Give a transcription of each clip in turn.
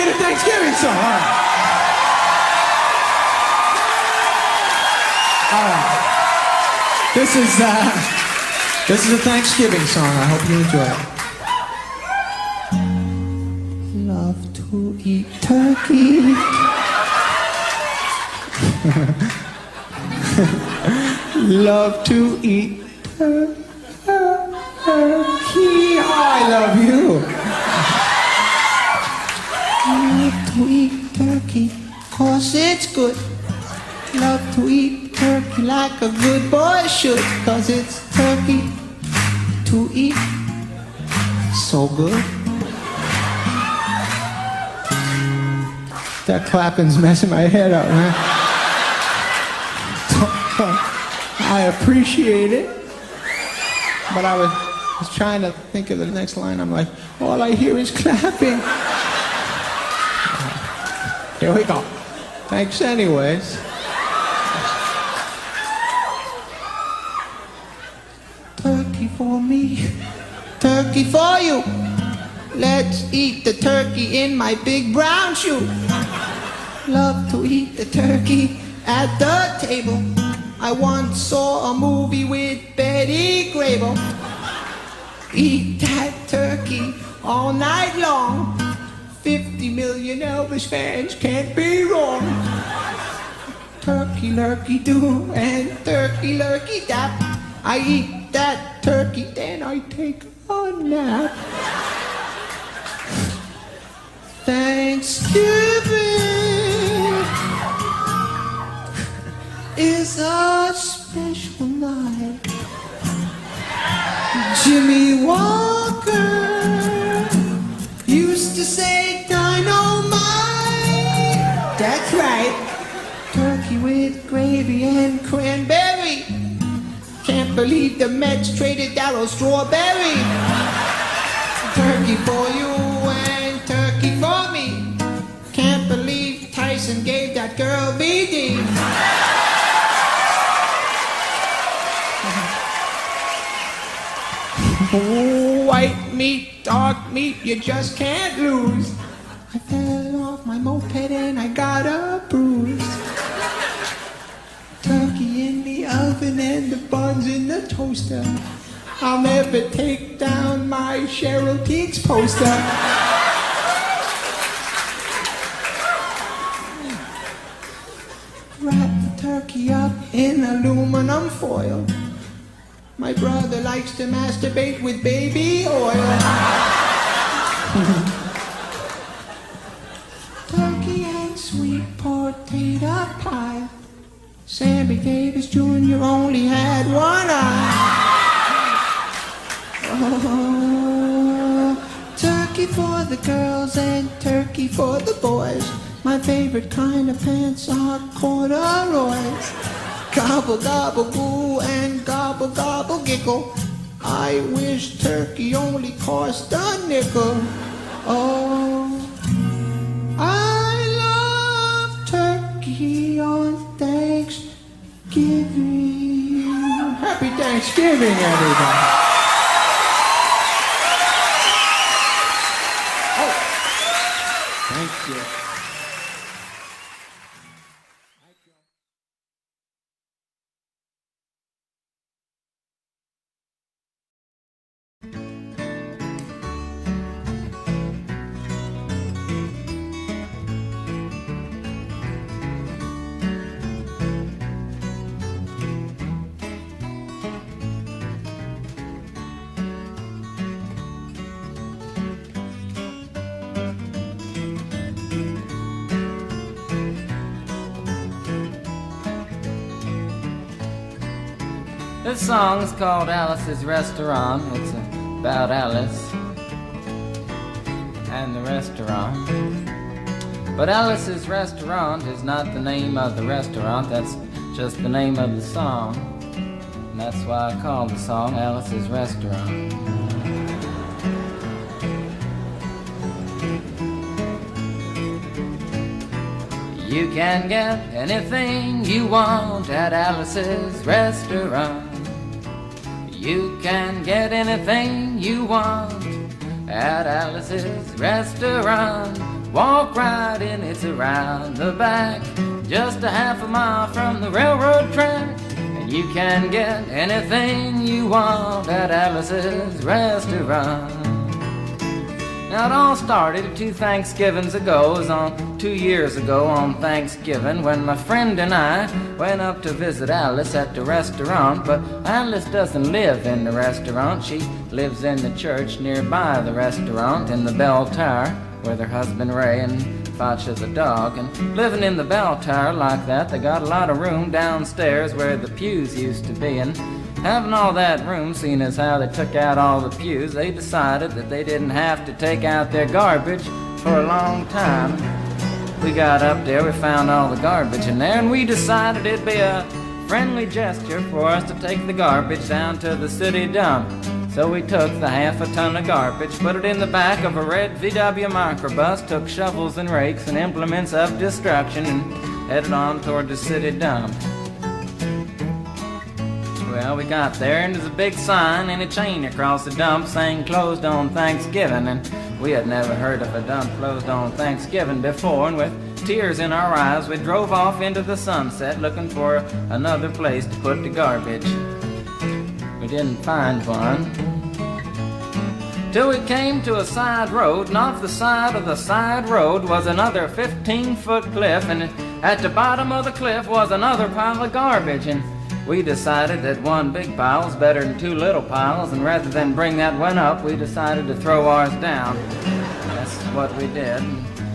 a Thanksgiving song. All right. This is a Thanksgiving song. I hope you enjoy it. Love to eat turkey. Love to eat turkey. Oh, I love you. Love to eat turkey, 'cause it's good. Love to eat turkey like a good boy should, 'cause it's turkey to eat. So good. That clapping's messing my head up, man. I appreciate it, but I was trying to think of the next line. I'm like, all I hear is clapping. Here we go. Thanks anyways. Turkey for me, turkey for you. Let's eat the turkey in my big brown shoe. Love to eat the turkey at the table. I once saw a movie with Betty Grable. Eat that turkey all night long. 50 million Elvis fans can't be wrong. Turkey lurkey do and turkey lurkey dap. I eat that turkey, then I take a nap. Thanksgiving is a special night. Jimmy Walker used to say dynamite. That's right. Turkey with gravy and cranberry. Can't believe the Mets traded Darryl Strawberry. Turkey for you and turkey for me. Can't believe Tyson gave that girl BD. White meat, dark meat, you just can't lose. I fell off my moped and I got a bruise. Turkey in the oven and the buns in the toaster. I'll never take down my Cheryl Teague's poster. Wrap the turkey up in aluminum foil. My brother likes to masturbate with baby oil. Turkey and sweet potato pie. Sammy Davis Jr. only had one eye. Oh, turkey for the girls and turkey for the boys. My favorite kind of pants are corduroys. Gobble, gobble, goo, and gobble, gobble, giggle. I wish turkey only cost a nickel. Oh, I love turkey on Thanksgiving. Happy Thanksgiving, everybody. Oh, thank you. This song is called Alice's Restaurant. It's about Alice and the restaurant. But Alice's Restaurant is not the name of the restaurant, that's just the name of the song. And that's why I call the song Alice's Restaurant. You can get anything you want at Alice's Restaurant. You can get anything you want at Alice's Restaurant. walk right in, it's around the back, just a half a mile from the railroad track. And you can get anything you want at Alice's restaurant. Now it all started 2 Thanksgivings ago. It was on 2 years ago on Thanksgiving when my friend and I went up to visit Alice at the restaurant. But Alice doesn't live in the restaurant. She lives in the church nearby the restaurant in the bell tower with her husband Ray and Facha the dog. And living in the bell tower like that, they got a lot of room downstairs where the pews used to be. And having all that room, seeing as how they took out all the pews, they decided that they didn't have to take out their garbage for a long time. We got up there, we found all the garbage in there, and we decided it'd be a friendly gesture for us to take the garbage down to the city dump. So we took the half a ton of garbage, put it in the back of a red VW microbus, took shovels and rakes and implements of destruction, and headed on toward the city dump. Well, we got there, and there's a big sign and a chain across the dump saying closed on Thanksgiving, and we had never heard of a dump closed on Thanksgiving before, and with tears in our eyes, we drove off into the sunset looking for another place to put the garbage. We didn't find one till we came to a side road, and off the side of the side road was another 15-foot cliff, and at the bottom of the cliff was another pile of garbage. And we decided that one big pile was better than 2 little piles, and rather than bring that one up, we decided to throw ours down. That's what we did.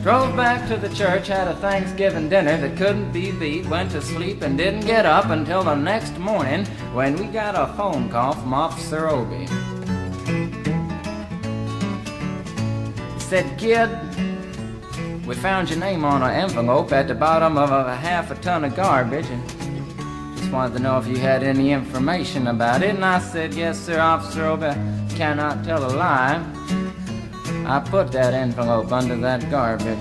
Drove back to the church, had a Thanksgiving dinner that couldn't be beat, went to sleep and didn't get up until the next morning when we got a phone call from Officer Obie. He said, "Kid, we found your name on an envelope at the bottom of a half a ton of garbage, and wanted to know if you had any information about it." And I said, "Yes, sir, Officer Obie, I cannot tell a lie. I put that envelope under that garbage."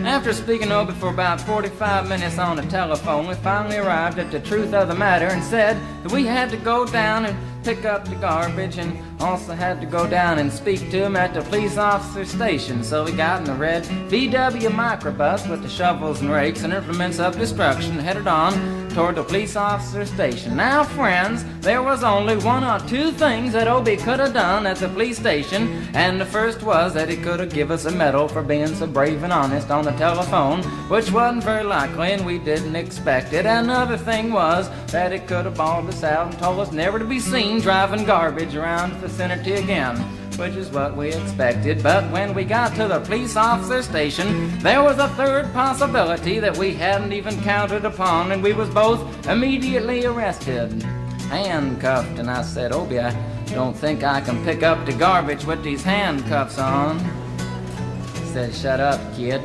After speaking to Obie for about 45 minutes on the telephone, we finally arrived at the truth of the matter and said that we had to go down and pick up the garbage, and also had to go down and speak to him at the police officer station. So we got in the red VW microbus with the shovels and rakes and implements of destruction, headed on toward the police officer station. Now, friends, there was only 1 or 2 things that Obie could have done at the police station, and the first was that he could have given us a medal for being so brave and honest on the telephone, which wasn't very likely and we didn't expect it. Another thing was that he could have bawled us out and told us never to be seen driving garbage around the vicinity again, which is what we expected. But when we got to the police officer station, there was a third possibility that we hadn't even counted upon, and we was both immediately arrested, handcuffed. And I said, "Obie, I don't think I can pick up the garbage with these handcuffs on." He said, "Shut up, kid.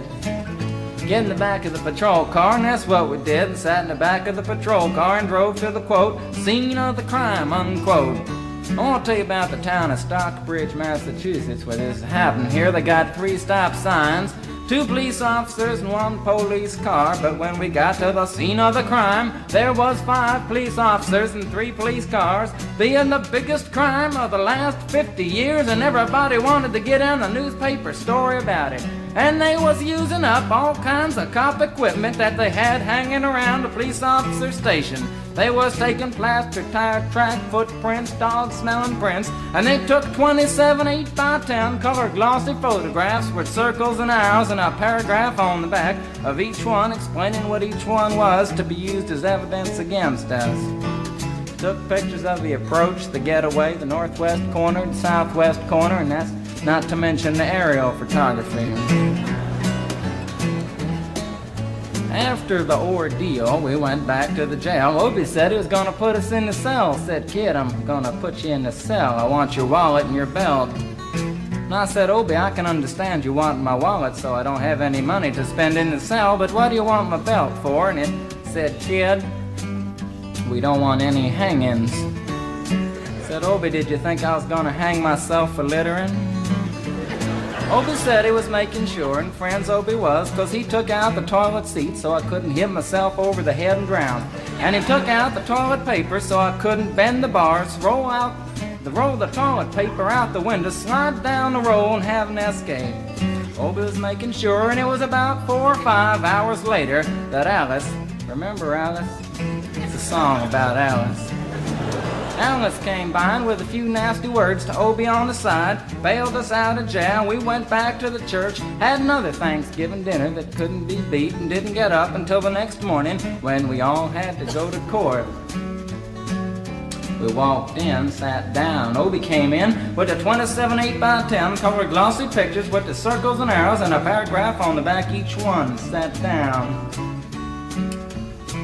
Get in the back of the patrol car," and that's what we did, and sat in the back of the patrol car and drove to the, quote, "scene of the crime," unquote. I want to tell you about the town of Stockbridge, Massachusetts, where this happened. Here they got 3 stop signs, 2 police officers and 1 police car, but when we got to the scene of the crime, there was 5 police officers and 3 police cars, being the biggest crime of the last 50 years, and everybody wanted to get in the newspaper story about it. And they was using up all kinds of cop equipment that they had hanging around the police officer station. They was taking plaster, tire track, footprints, dog-smelling prints, and they took 27 8x10 color glossy photographs with circles and arrows and a paragraph on the back of each one explaining what each one was to be used as evidence against us. Took pictures of the approach, the getaway, the northwest corner, the southwest corner, and that's not to mention the aerial photography. After the ordeal, we went back to the jail. Obie said he was going to put us in the cell. Said, "Kid, I'm going to put you in the cell. I want your wallet and your belt." And I said, "Obie, I can understand you want my wallet so I don't have any money to spend in the cell, but what do you want my belt for?" And it said, "Kid, we don't want any hangings." I said, "Obie, did you think I was going to hang myself for littering?" Obie said he was making sure, and friends Obie was, because he took out the toilet seat so I couldn't hit myself over the head and drown. And he took out the toilet paper so I couldn't bend the bars, roll out roll the toilet paper out the window, slide down the roll and have an escape. Obie was making sure, and it was about 4 or 5 hours later that Alice, remember Alice? It's a song about Alice. Alice came by and with a few nasty words to Obie on the side, bailed us out of jail. We went back to the church, had another Thanksgiving dinner that couldn't be beat, and didn't get up until the next morning when we all had to go to court. We walked in, sat down. Obie came in with the 27 8x10 colored glossy pictures with the circles and arrows and a paragraph on the back each one. Sat down.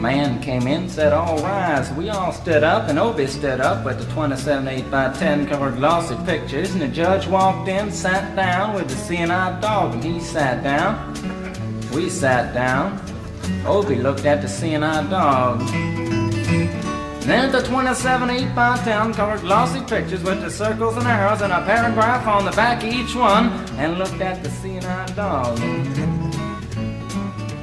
Man came in, said, "All rise." We all stood up, and Obie stood up with the 27 8x10 colored glossy pictures, and the judge walked in, sat down with the seeing-eyed dog, and he sat down. We sat down. Obie looked at the seeing-eyed dog. Then the 27 8x10 colored glossy pictures with the circles and arrows and a paragraph on the back of each one, and looked at the seeing-eyed dog.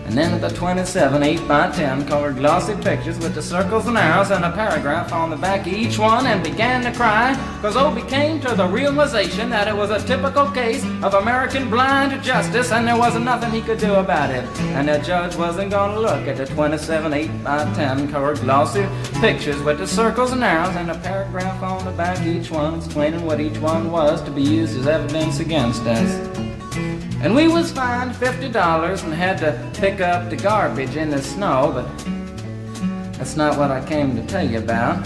And then the 27 8x10 colored glossy pictures with the circles and arrows and a paragraph on the back of each one, and began to cry, because Obie came to the realization that it was a typical case of American blind justice, and there wasn't nothing he could do about it. And the judge wasn't going to look at the 27 8x10 colored glossy pictures with the circles and arrows and a paragraph on the back of each one explaining what each one was to be used as evidence against us. And we was fined $50 and had to pick up the garbage in the snow, but that's not what I came to tell you about.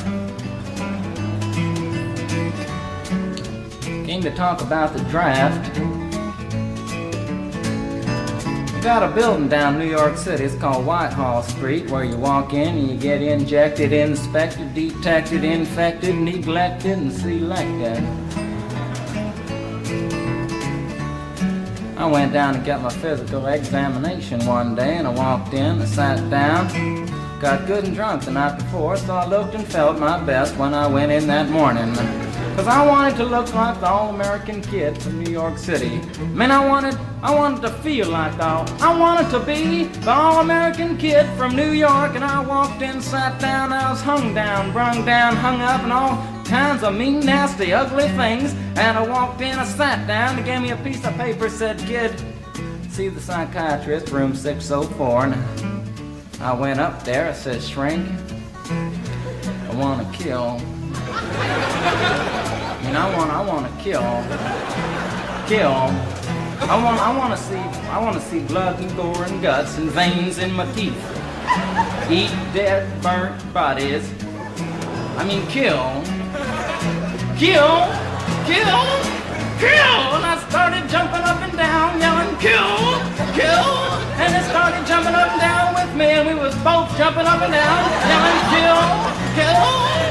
Came to talk about the draft. We got a building down New York City. It's called Whitehall Street, where you walk in and you get injected, inspected, detected, infected, neglected, and selected. I went down to get my physical examination one day, and I walked in, I sat down, got good and drunk the night before, so I looked and felt my best when I went in that morning. Because I wanted to look like the all-American kid from New York City. I mean, I wanted to feel like I wanted to be the all-American kid from New York, and I walked in, sat down, I was hung down, brung down, hung up, and all kinds of mean, nasty, ugly things. And I walked in, I sat down, they gave me a piece of paper, said, "Kid, see the psychiatrist, room 604. And I went up there, I said, "Shrink, I want to kill. I mean, I want to kill. I want to see blood and gore and guts and veins in my teeth. Eat dead, burnt bodies. I mean, kill. And I started jumping up and down, yelling, kill. And they started jumping up and down with me, and we was both jumping up and down, yelling, kill.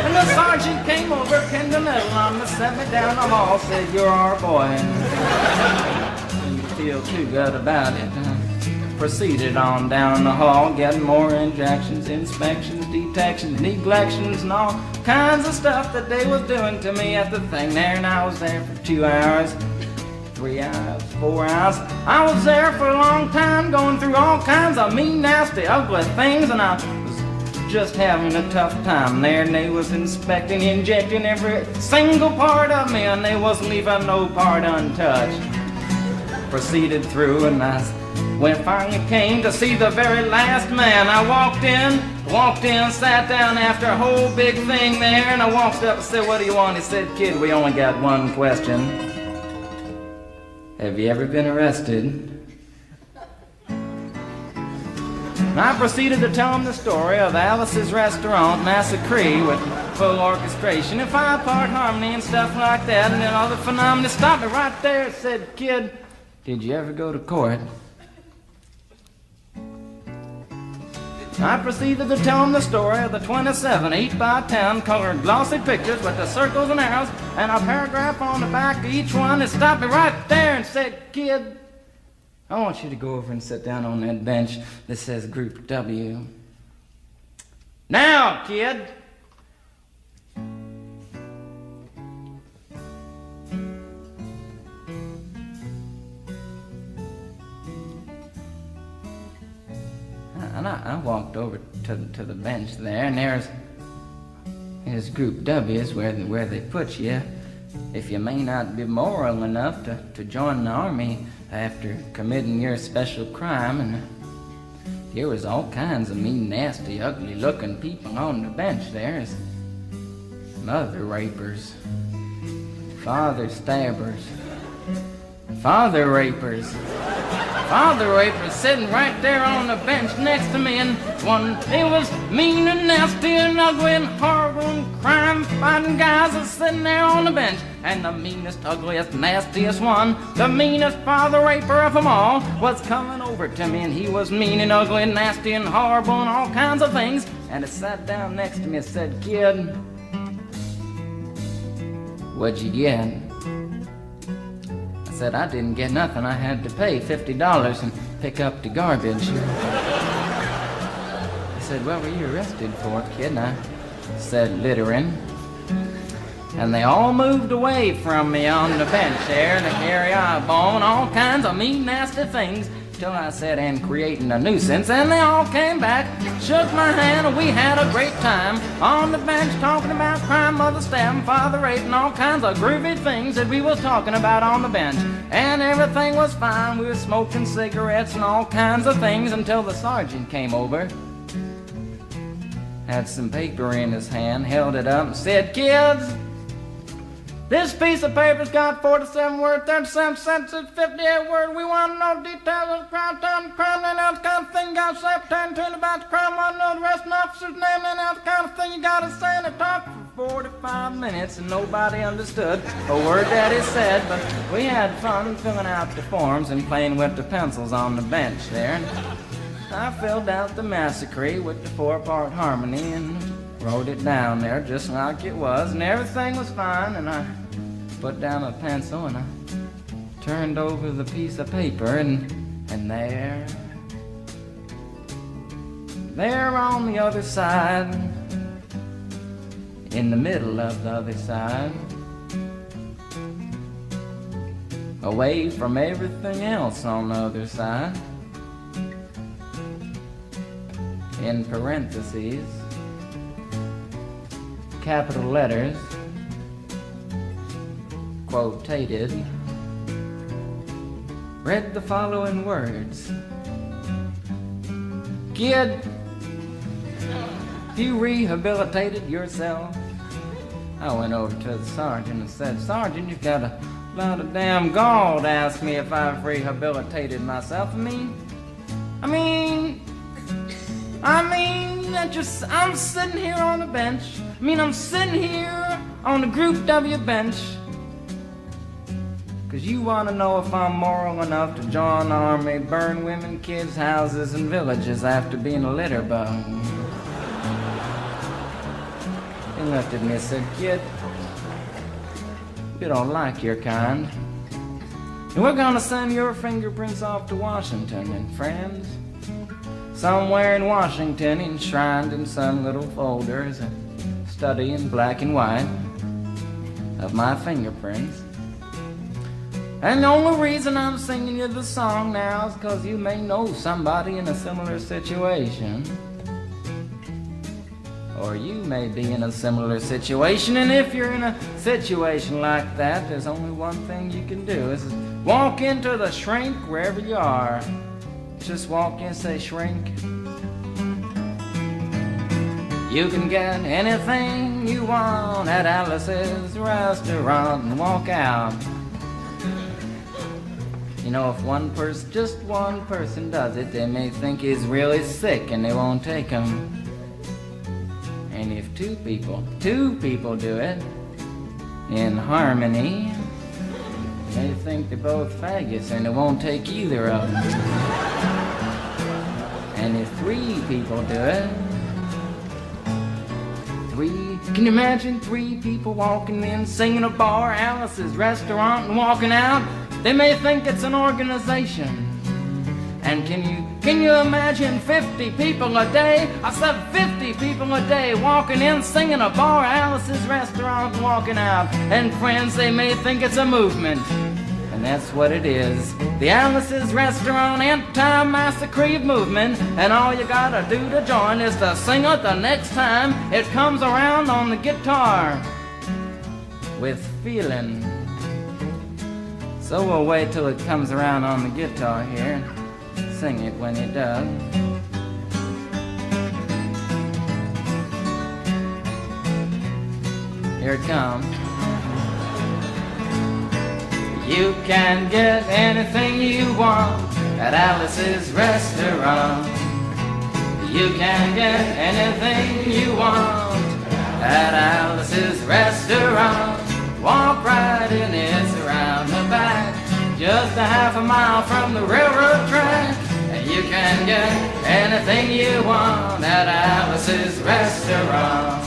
And the sergeant came over, pinned the medal on me, set me down the hall, said, "You're our boy." And you feel too good about it. Proceeded on down the hall, getting more injections, inspections, detections, neglections, and all kinds of stuff that they was doing to me at the thing there. And I was there for 2 hours, 3 hours, 4 hours. I was there for a long time, going through all kinds of mean, nasty, ugly things, and I was just having a tough time there. And they was inspecting, injecting every single part of me, and they wasn't leaving no part untouched. Proceeded through, and when I finally came to see the very last man, I walked in, sat down after a whole big thing there, and I walked up and said, "What do you want?" He said, "Kid, we only got one question. Have you ever been arrested?" And I proceeded to tell him the story of Alice's Restaurant Massacre with full orchestration and 5-part harmony and stuff like that, and then all the phenomena. Stopped me right there and said, "Kid, did you ever go to court?" I proceeded to tell him the story of the 27 8x10 colored glossy pictures with the circles and arrows and a paragraph on the back of each one. And stopped me right there and said, "Kid, I want you to go over and sit down on that bench that says Group W. Now, kid." And I walked over to the bench there, and is Group W is where they put you if you may not be moral enough to join the army after committing your special crime. And there was all kinds of mean, nasty, ugly-looking people on the bench there. Mother rapers, father stabbers, father rapers sitting right there on the bench next to me, and it was mean and nasty and ugly and horrible and crime-fighting guys are sitting there on the bench. And the meanest, ugliest, nastiest one, the meanest father raper of them all, was coming over to me, and he was mean and ugly and nasty and horrible and all kinds of things. And he sat down next to me and said, "Kid, what'd you get?" I said, "I didn't get nothing. I had to pay $50 and pick up the garbage." He said, "What were you arrested for, kid?" And I said, "Littering." And they all moved away from me on the bench there to carry eyeball and all kinds of mean, nasty things, till I said, "And creating a nuisance." And they all came back, shook my hand, and we had a great time on the bench talking about crime, mother stabbing, father rape, and all kinds of groovy things that we was talking about on the bench. And everything was fine. We were smoking cigarettes and all kinds of things until the sergeant came over, had some paper in his hand, held it up, and said, "Kids, this piece of paper's got 47 words, 37 sentences, 58 words. We want to know details of the crime, time, the crime, and that kind of thing. You got to say pertaining about the crime. Want to know the rest of the officer's name, and that kind of thing. You got to say." And it talked for 45 minutes, and nobody understood a word that he said. But we had fun filling out the forms and playing with the pencils on the bench there. And I filled out the massacre with the 4-part harmony and wrote it down there just like it was, and everything was fine. And I put down a pencil and I turned over the piece of paper, and there on the other side, in the middle of the other side, away from everything else on the other side, in parentheses, capital letters, quotated, read the following words: "Kid, you rehabilitated yourself." I went over to the sergeant and said, "Sergeant, you've got a lot of damn gall to ask me if I've rehabilitated myself. I'm sitting here on the bench. I'm sitting here on the Group W bench because you want to know if I'm moral enough to join the army, burn women, kids' houses, and villages after being a litter bug." He looked at me and said, "Kid, you don't like your kind. And we're going to send your fingerprints off to Washington, and friends, somewhere in Washington, enshrined in some little folder, is a study in black and white of my fingerprints. And the only reason I'm singing you the song now is because you may know somebody in a similar situation. Or you may be in a similar situation, and if you're in a situation like that, there's only one thing you can do, is walk into the shrink wherever you are. Just walk in and say, 'Shrink, you can get anything you want at Alice's restaurant,' and walk out. You know, if just one person does it, they may think he's really sick and they won't take him. And if two people do it in harmony, they think they're both faggots and they won't take either of them. And if 3 people do it, can you imagine 3 people walking in, singing a bar, Alice's restaurant, and walking out? They may think it's an organization. And can you imagine 50 people a day? I said 50 people a day walking in, singing a bar, Alice's restaurant, and walking out. And friends, they may think it's a movement. and that's what it is. The Alice's Restaurant Anti-Massacre Movement, and all you gotta do to join is to sing it the next time it comes around on the guitar with feeling. So we'll wait till it comes around on the guitar here. Sing it when it does. Here it comes. You can get anything you want at Alice's Restaurant. You can get anything you want at Alice's Restaurant. Walk right in, it's around the back, just a half a mile from the railroad track. And you can get anything you want at Alice's Restaurant.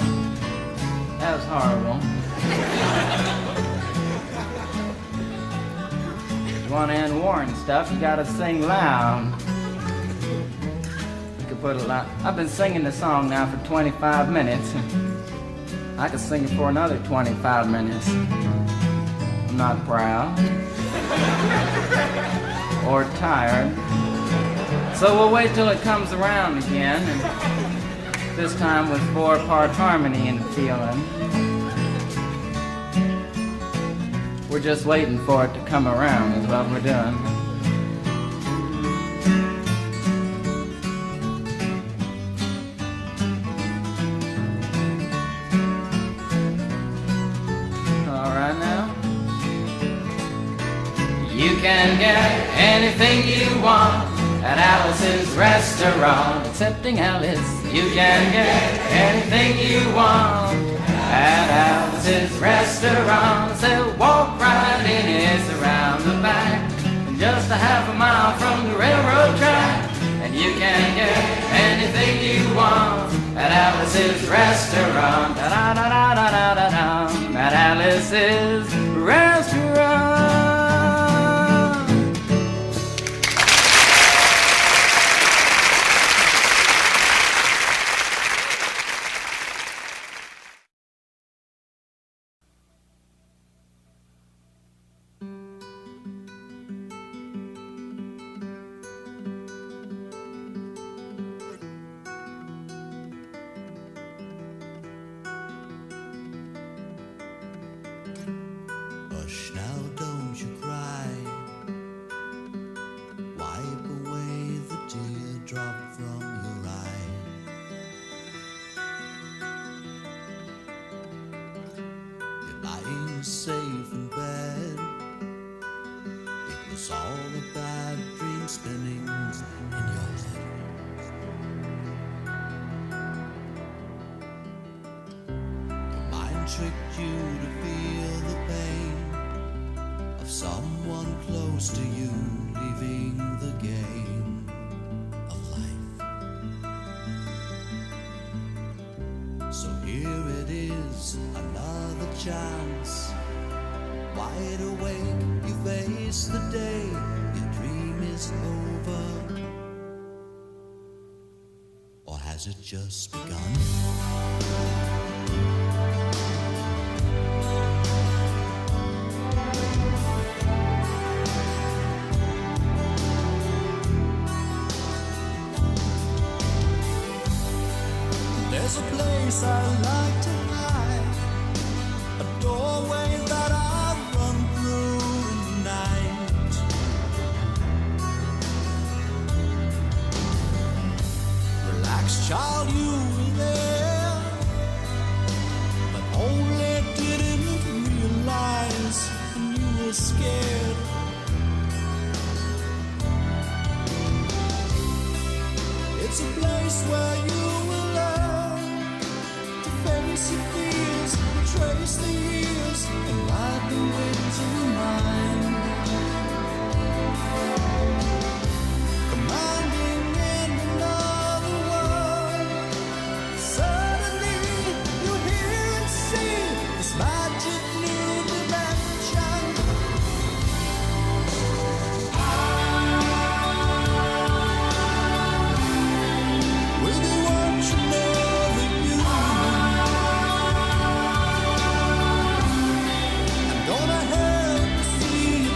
That was horrible. If you want to end war and stuff, you gotta sing loud. You could put a lot. I've been singing the song now for 25 minutes. I could sing it for another 25 minutes. I'm not proud or tired. So we'll wait till it comes around again, and this time with 4-part harmony and feeling. We're just waiting for it to come around is what we're doing. You can get anything you want at Alice's Restaurant. Accepting Alice, you can get anything you want at Alice's Restaurant. So walk right in, it's around the back, just a half a mile from the railroad track. And you can get anything you want at Alice's Restaurant. Da-da-da-da-da-da-da. At Alice's Restaurant. Hush now, don't you cry. Wipe away the teardrop from your eye. You're lying safe in bed. It was all a bad dream spinning in your head. Your mind tricked you to feel the pain of someone close to you leaving the game of life. So here it is, another chance. Wide awake, you face the day. Your dream is over, or has it just begun? There's a place I like to hide, a doorway that I run through in the night. Relax, child, you were there, but only didn't realize when you were scared. It's a place where you will learn to face your fears, trace the years, and ride the winds of your mind. Commanding in another world, suddenly you hear and see this magic new dimension. We'll be watching over you. I'm gonna help you see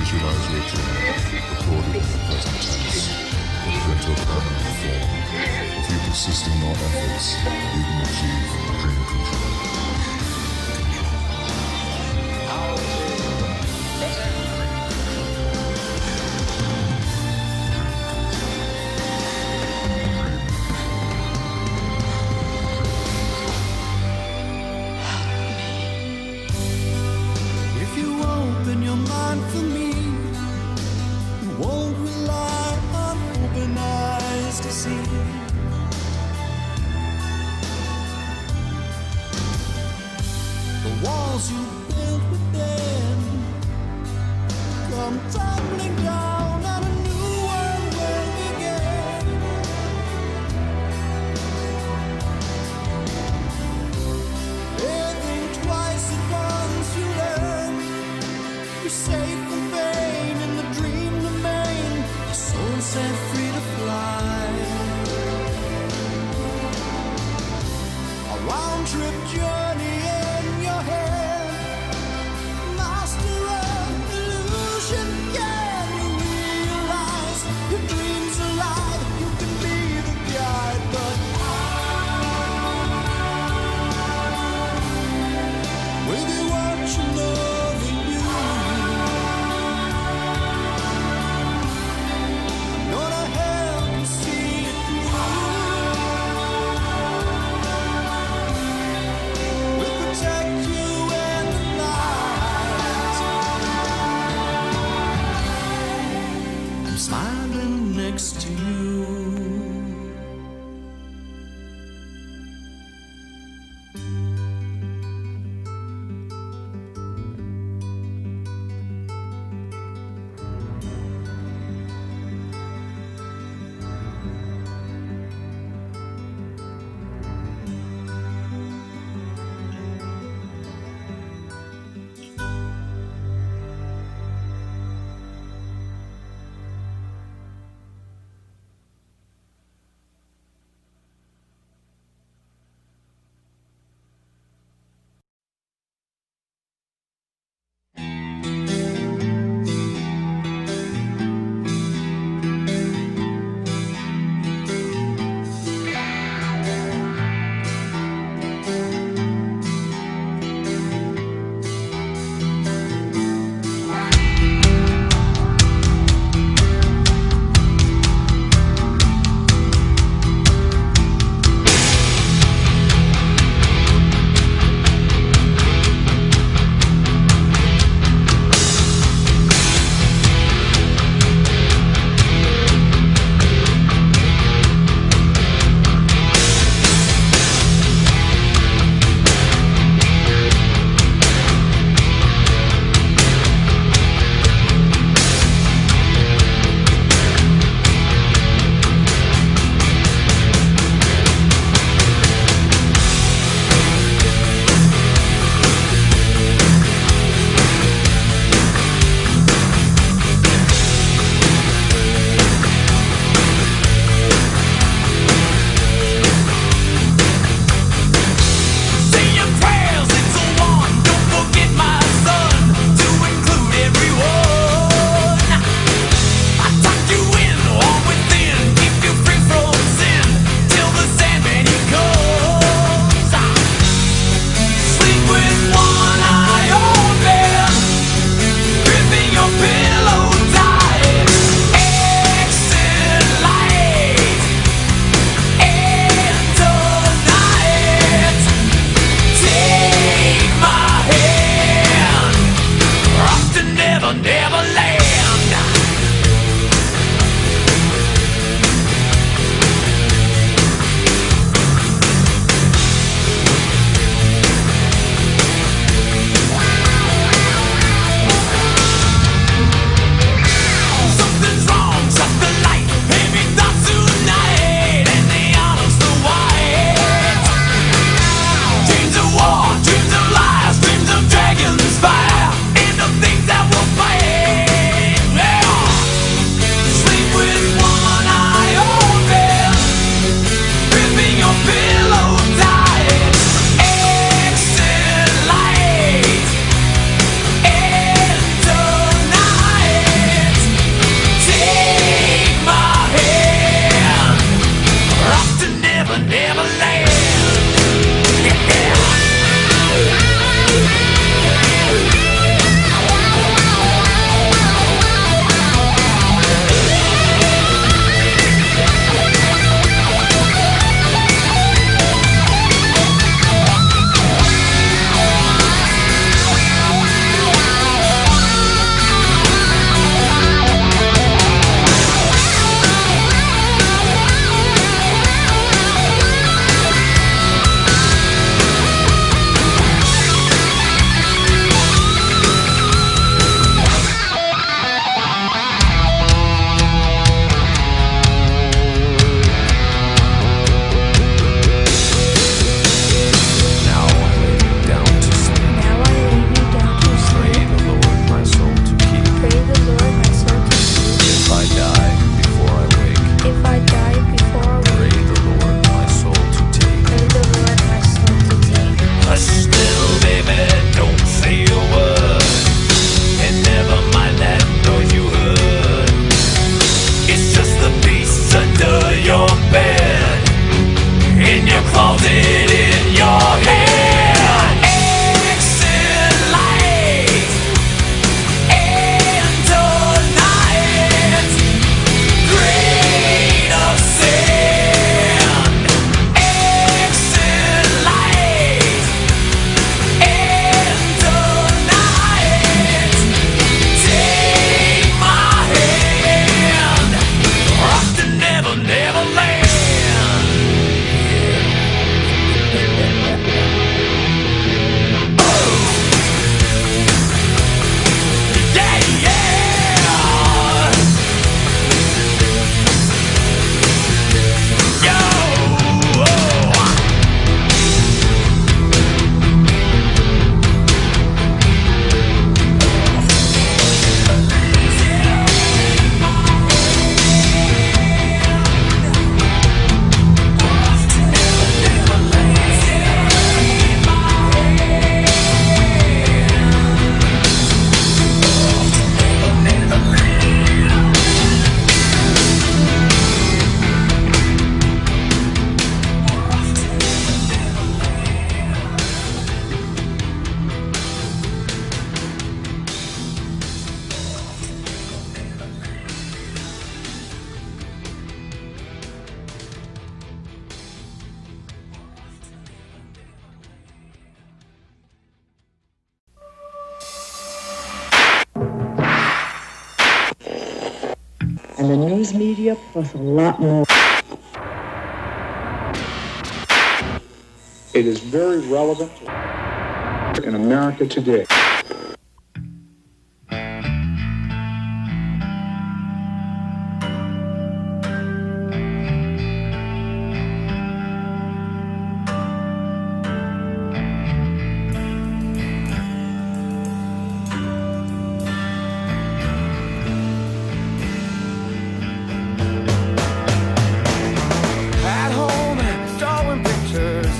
Visualize your dream, recorded in the present tense, or print a permanent form. If you persist in your efforts, you can achieve dream control. If you open your mind for me, you won't rely on open eyes to see. The walls you built within come tumbling down and a new one will begin. Living twice at once you learn. You're safe and vain in the dream domain. Your soul set free to fly. A round trip journey in your head. Master of illusion, yeah. and the news media plus a lot more. It is very relevant in America today. At home, drawing pictures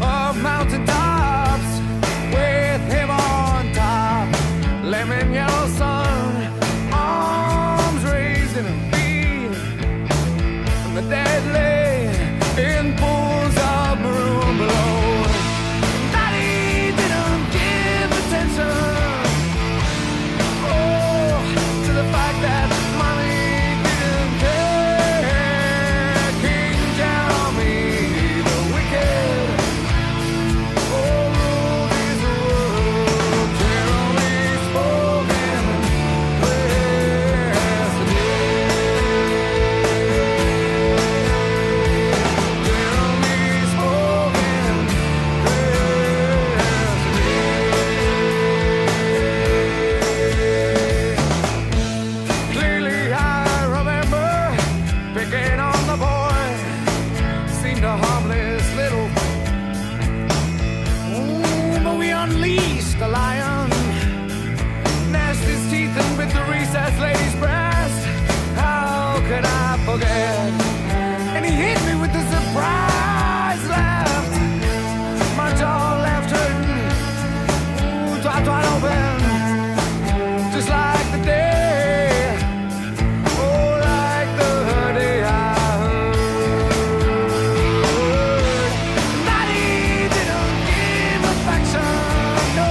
of mountain tops with him on top. Lemon yellow sun, arms raised in a V, and the dead lay in pools of maroon below. Daddy didn't give attention, oh, to the fact that mommy didn't care. King Jeremy the wicked, oh, ruled his world. Jeremy spoke and blessed the Jeremy spoke and blessed the Clearly I remember picking on the boy. Seemed a harmless little. But we unleashed the lion. Gnashed his teeth and bit the recessed lady's breast. How could I forget? And he hit me with the surprise left. My jaw left hurting. Dropped wide open. Just like the day. Oh, like the day I heard. Daddy didn't give affection, no.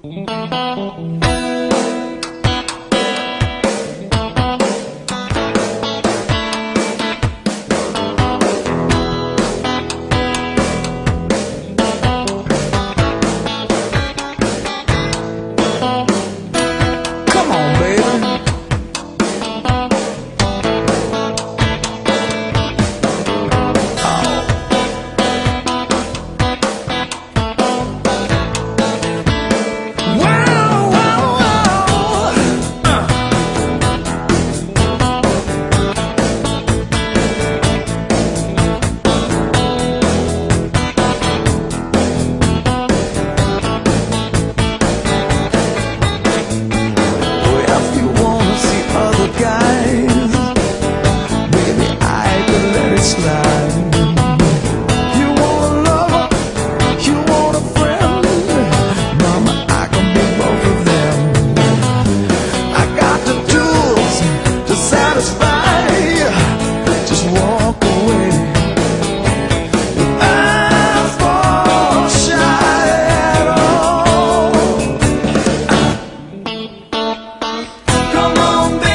Come on, baby. Wow, wow, wow. Well, if you wanna see other guys, baby, I could let it slide. You want a lover, you want a friend, mama, I can be both of them. I got the tools to satisfy. Just walk away. Ask for a shot at all. Come on, baby.